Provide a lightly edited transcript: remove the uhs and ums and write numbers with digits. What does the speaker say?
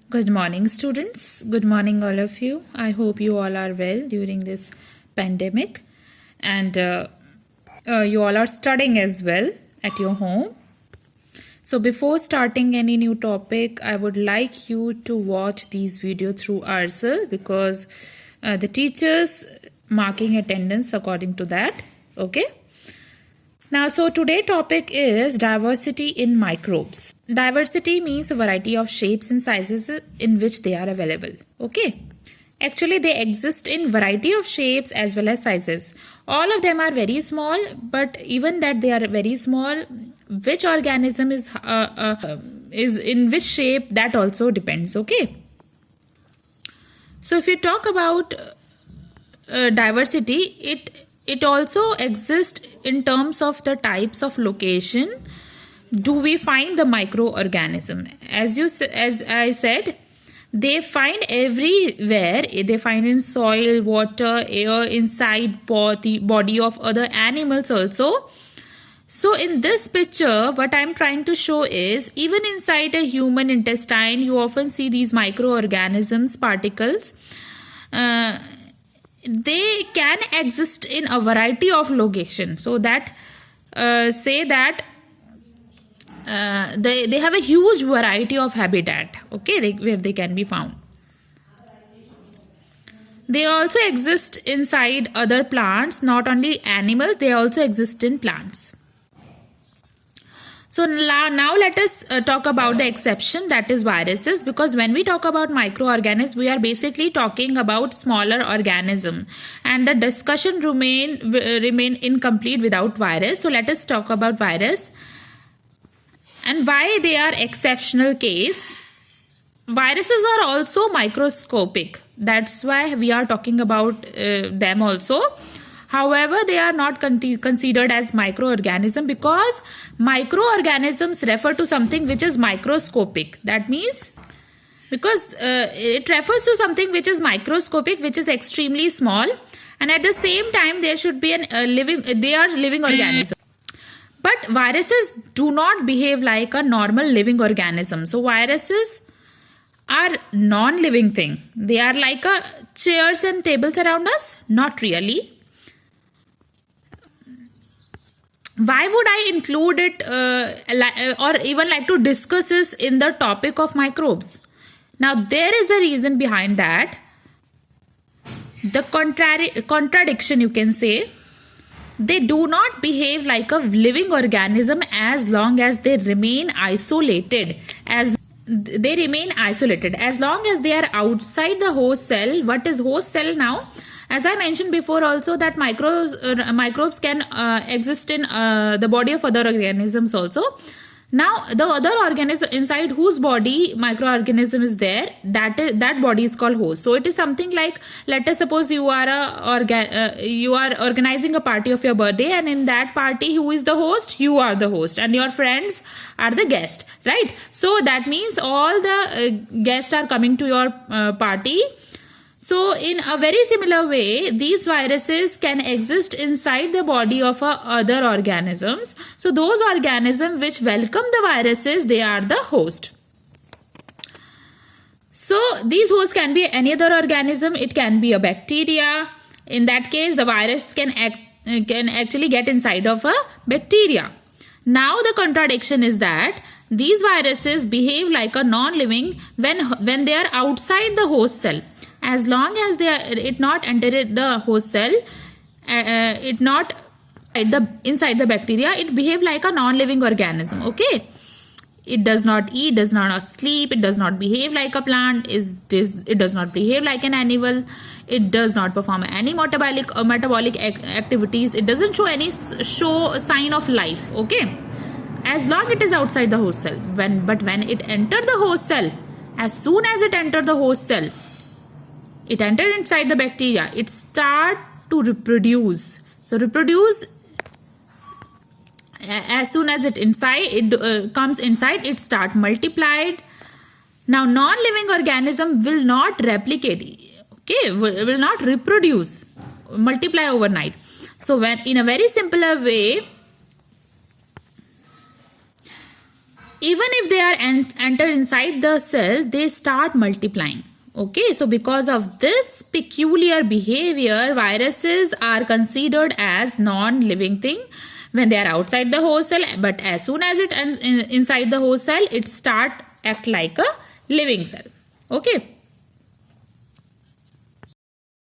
Good morning, students. Good morning, all of you. I hope you all are well during this pandemic and you all are studying as well at your home. So, before starting any new topic, I would like you to watch these videos through ourselves because the teachers marking attendance according to that. Okay. Now, so today topic is diversity in microbes. Diversity means a variety of shapes and sizes in which they are available. Okay. Actually, they exist in variety of shapes as well as sizes. All of them are very small, but even that they are very small, which organism is in which shape, that also depends. Okay. So if you talk about diversity, it also exists in terms of the types of location do we find the microorganism. As I said, they find everywhere. They find in soil, water, air, inside body of other animals also. So in this picture, what I'm trying to show is even inside a human intestine, you often see these microorganisms, particles. They can exist in a variety of locations. So that say that they have a huge variety of habitat. Okay, where they can be found. They also exist inside other plants, not only animals. They also exist in plants. So now let us talk about the exception, that is viruses, because when we talk about microorganisms, we are basically talking about smaller organism, and the discussion remain incomplete without virus. So let us talk about virus and why they are exceptional case. Viruses are also microscopic. That's why we are talking about them also. However, they are not considered as microorganism because microorganisms refer to something which is microscopic. That means because it refers to something which is microscopic, which is extremely small, and at the same time there should be they are living organisms. But viruses do not behave like a normal living organism. So viruses are non-living thing. They are like a chairs and tables around us? Not really. Why would I include it or even like to discuss this in the topic of microbes? Now, there is a reason behind that. The contradiction, you can say. They do not behave like a living organism as long as they remain isolated. As long as they are outside the host cell. What is host cell now? As I mentioned before also that microbes can exist in the body of other organisms also. Now the other organism inside whose body microorganism is there, that body is called host. So it is something like, let us suppose you are organizing a party of your birthday, and in that party who is the host? You are the host and your friends are the guest, right? So that means all the guests are coming to your party. So in a very similar way, these viruses can exist inside the body of other organisms. So those organisms which welcome the viruses, they are the host. So these hosts can be any other organism. It can be a bacteria. In that case, the virus can actually get inside of a bacteria. Now the contradiction is that these viruses behave like a non-living when they are outside the host cell. As long as it not entered the host cell, it not inside the bacteria, it behave like a non-living organism. Okay, it does not eat, does not sleep, it does not behave like a plant, it does not behave like an animal, it does not perform any metabolic activities, it doesn't show any sign of life. Okay, as long it is outside the host cell. But when it entered the host cell, as soon as it entered the host cell, it entered inside the bacteria, it start to reproduce. So reproduce, as soon as it comes inside, it start multiplied. Now non-living organism will not replicate, okay, will not reproduce, multiply overnight. So when in a very simpler way, even if they are enter inside the cell, they start multiplying. Okay, so because of this peculiar behavior, viruses are considered as non-living thing when they are outside the host cell, but as soon as it inside the host cell, it start act like a living cell. Okay.